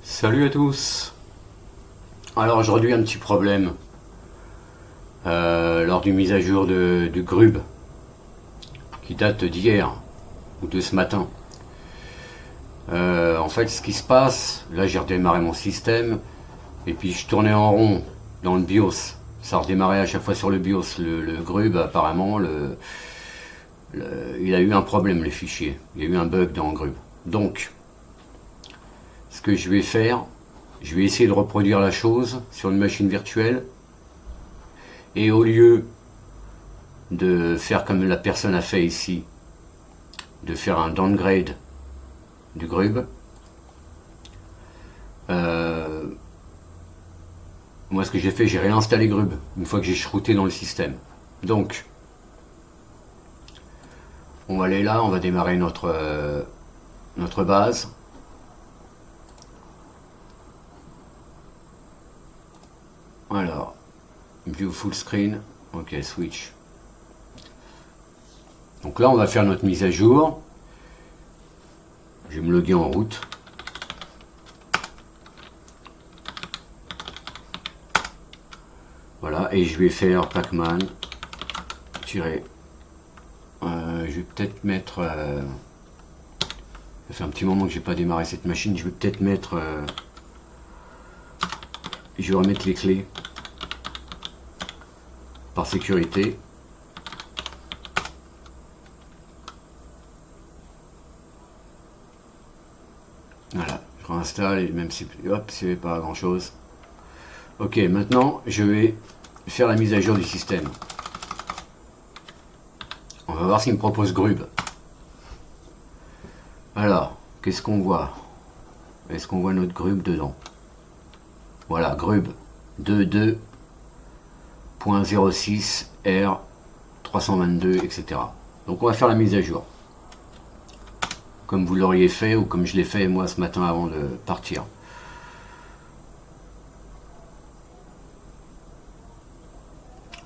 Salut à tous. Alors aujourd'hui un petit problème lors d'une mise à jour du Grub qui date d'hier ou de ce matin. En fait ce qui se passe, là j'ai redémarré mon système et puis je tournais en rond dans le BIOS. Ça redémarrait à chaque fois sur le BIOS. Le Grub apparemment il a eu un problème le fichier. Il y a eu un bug dans le Grub. Donc ce que je vais faire, je vais essayer de reproduire la chose sur une machine virtuelle et au lieu de faire comme la personne a fait ici, de faire un downgrade du Grub, moi ce que j'ai fait, j'ai réinstallé Grub une fois que j'ai shrouté dans le système. Donc on va aller là, on va démarrer notre base. Alors, view full screen, ok, switch. Donc là, on va faire notre mise à jour. Je vais me loguer en route. Voilà, et je vais faire pacman tirer. Je vais peut-être mettre... ça fait un petit moment que j'ai pas démarré cette machine. Je vais peut-être mettre... je vais remettre les clés par sécurité. Voilà, je réinstalle et même si hop, c'est pas grand chose. Ok, maintenant je vais faire la mise à jour du système. On va voir s'il me propose Grub. Alors, qu'est-ce qu'on voit? Est-ce qu'on voit notre Grub dedans? Voilà, Grub 22.06 R 322, etc. Donc on va faire la mise à jour. Comme vous l'auriez fait ou comme je l'ai fait moi ce matin avant de partir.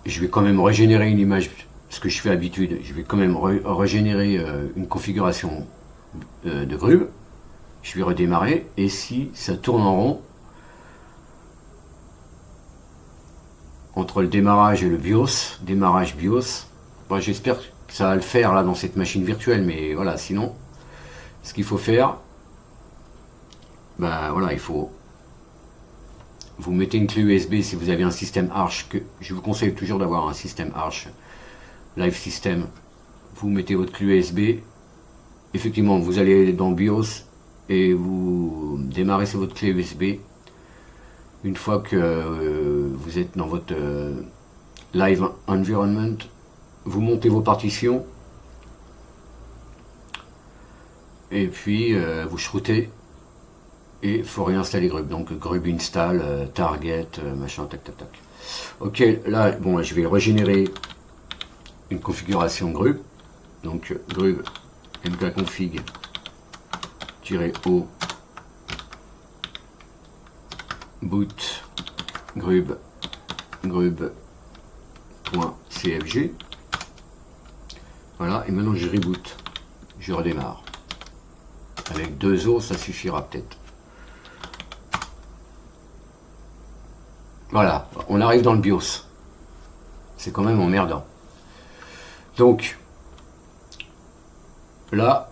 Je vais quand même régénérer une image, ce que je fais d'habitude. Je vais quand même régénérer une configuration de Grub. Je vais redémarrer et si ça tourne en rond, entre le démarrage et le BIOS, démarrage BIOS, bon, j'espère que ça va le faire là dans cette machine virtuelle, mais voilà, sinon, ce qu'il faut faire, ben voilà, il faut, vous mettez une clé USB si vous avez un système Arch, que je vous conseille toujours d'avoir un système Arch, Live System, vous mettez votre clé USB, effectivement, vous allez dans BIOS et vous démarrez sur votre clé USB. Une fois que vous êtes dans votre live environment, vous montez vos partitions et puis vous shrootez et il faut réinstaller Grub. Donc Grub install, target, machin, tac tac tac. Ok, là, bon, je vais régénérer une configuration Grub. Donc Grub mkconfig-o boot grub.cfg. Voilà, et maintenant je reboot, je redémarre. Avec 2 os, ça suffira peut-être. Voilà, on arrive dans le BIOS. C'est quand même emmerdant. Donc, là,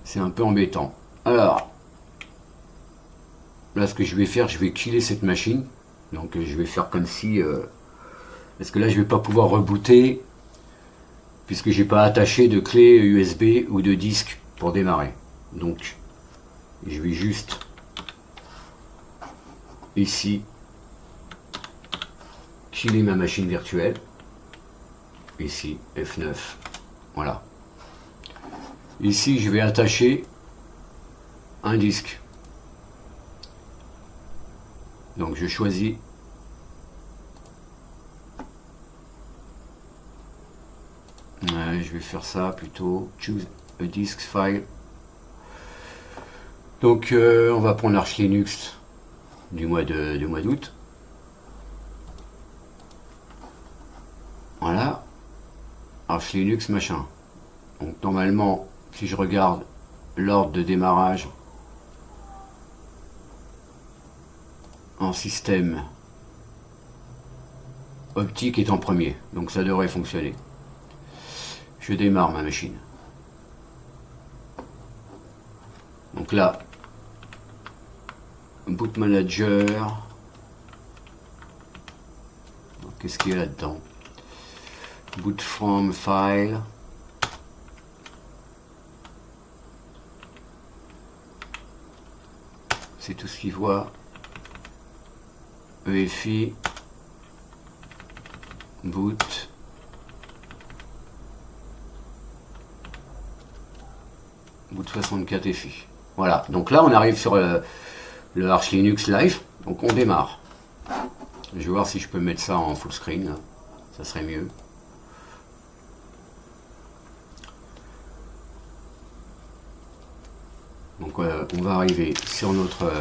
c'est un peu embêtant. Alors, là ce que je vais faire, je vais killer cette machine. Donc je vais faire comme si... parce que là je vais pas pouvoir rebooter, puisque j'ai pas attaché de clé USB ou de disque pour démarrer. Donc, je vais juste ici killer ma machine virtuelle. Ici, F9. Voilà. Ici, je vais attacher un disque. Donc, je choisis je vais faire ça plutôt. Choose a disk file. Donc, on va prendre Arch Linux du mois d'août. Voilà. Arch Linux machin. Donc normalement, si je regarde l'ordre de démarrage en système optique est en premier, donc ça devrait fonctionner. Je démarre ma machine. Donc là, boot manager, qu'est-ce qu'il y a là-dedans? Boot from file. C'est tout ce qu'il voit. EFI. Boot. Boot 64 FI. Voilà, donc là on arrive sur le Arch Linux Live, donc on démarre. Je vais voir si je peux mettre ça en full screen, là. Ça serait mieux. Donc on va arriver sur notre...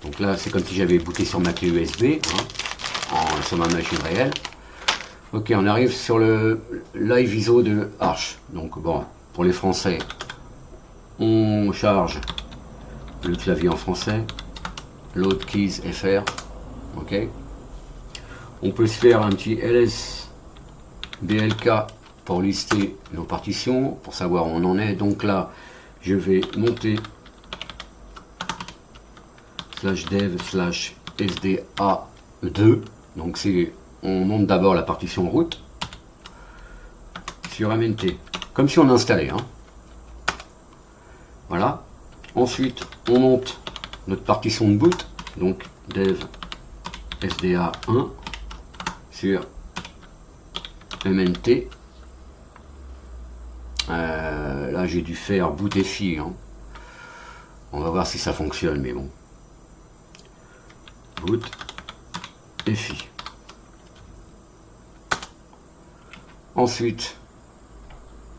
donc là c'est comme si j'avais booté sur ma clé USB, hein, sur ma machine réelle. Ok, on arrive sur le Live ISO de Arch. Donc bon, pour les Français, on charge le clavier en français, load keys FR, ok. On peut se faire un petit ls blk pour lister nos partitions, pour savoir où on en est. Donc là, je vais monter /dev /sda2. Donc c'est, on monte d'abord la partition route sur MNT, comme si on installait, hein. Voilà. Ensuite, on monte notre partition de boot, donc dev sda1 sur MNT. Là, j'ai dû faire boot FI, hein. On va voir si ça fonctionne, mais bon. Boot FI. Ensuite,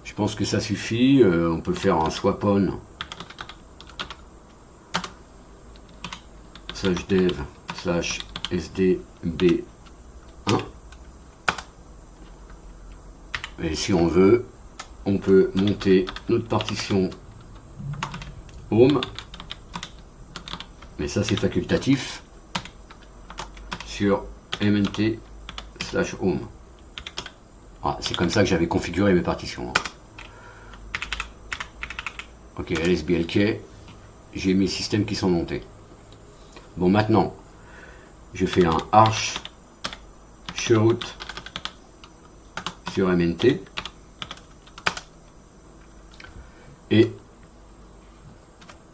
je pense que ça suffit. On peut faire un swap on /dev /sdb1. Et si on veut, on peut monter notre partition home, mais ça c'est facultatif, sur mnt /home. Ah, c'est comme ça que j'avais configuré mes partitions. Ok, lsblk, j'ai mes systèmes qui sont montés. Bon, maintenant, je fais un arch chroot sur mnt. Et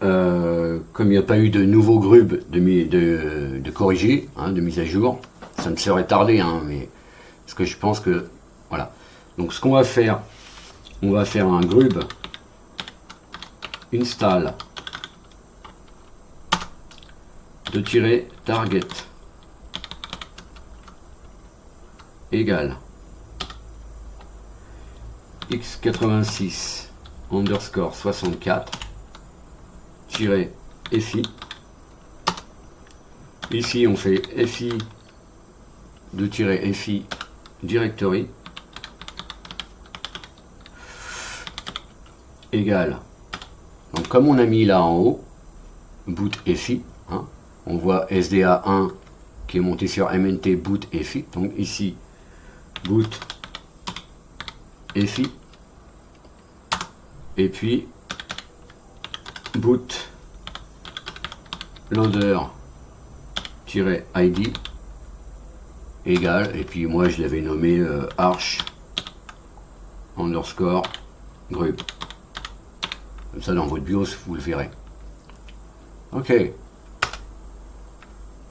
comme il n'y a pas eu de nouveau grub de corrigé, hein, de mise à jour, ça me serait tardé, hein, mais parce que je pense que voilà. Donc ce qu'on va faire, on va faire un grub install de target égale x86 underscore 64 FI. Ici on fait FI de FI directory égale, donc comme on a mis là en haut boot FI, hein, on voit SDA1 qui est monté sur MNT boot FI, donc ici boot FI, et puis boot loader-id égale, et puis moi je l'avais nommé arch underscore grub. Comme ça dans votre BIOS vous le verrez. Ok.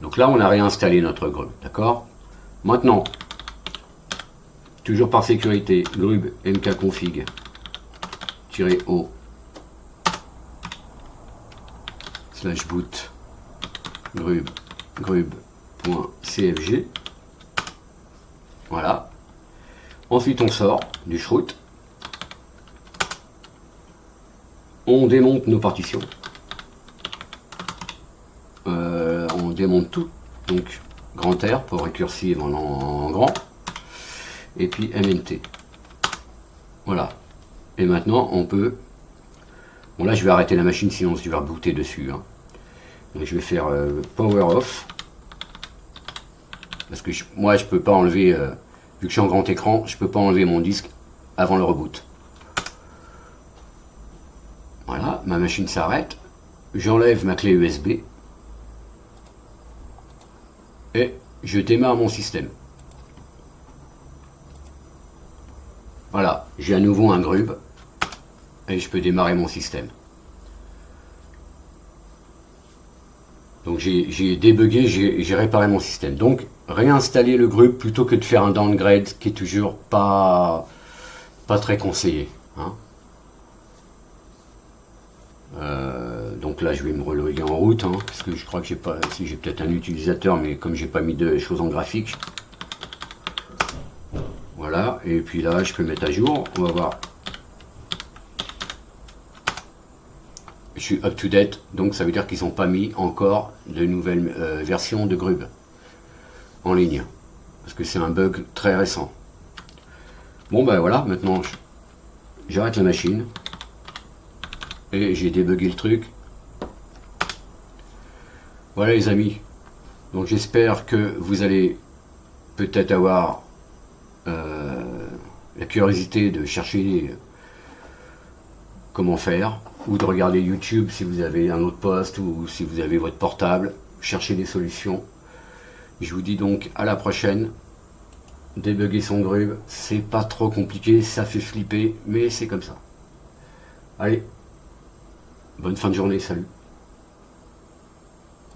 Donc là on a réinstallé notre grub, d'accord. Maintenant, toujours par sécurité, grub mkconfig -o /boot grub.cfg. Voilà. Ensuite on sort du chroot. On démonte nos partitions. On démonte tout. Donc grand R pour récursive en grand. Et puis MNT. Voilà. Et maintenant, on peut... Bon là, je vais arrêter la machine, sinon je vais rebooter dessus. Hein. Donc je vais faire Power Off. Parce que moi, je peux pas enlever... vu que je suis en grand écran, je peux pas enlever mon disque avant le reboot. Voilà, ma machine s'arrête. J'enlève ma clé USB. Et je démarre mon système. Voilà, j'ai à nouveau un grub. Et je peux démarrer mon système. Donc j'ai débugué, j'ai réparé mon système. Donc réinstaller le grub plutôt que de faire un downgrade qui est toujours pas très conseillé. Hein. Donc là je vais me reloguer en route, hein, parce que je crois que j'ai pas, si j'ai peut-être un utilisateur, mais comme j'ai pas mis de choses en graphique. Voilà, et puis là je peux mettre à jour, on va voir. Je suis up to date, donc ça veut dire qu'ils n'ont pas mis encore de nouvelles versions de Grub en ligne. Parce que c'est un bug très récent. Bon ben voilà, maintenant j'arrête la machine. Et j'ai débugué le truc. Voilà les amis. Donc j'espère que vous allez peut-être avoir la curiosité de chercher comment faire, ou de regarder YouTube si vous avez un autre poste, ou si vous avez votre portable, chercher des solutions. Je vous dis donc à la prochaine. Débugger son grub, c'est pas trop compliqué, ça fait flipper, mais c'est comme ça. Allez, bonne fin de journée, salut.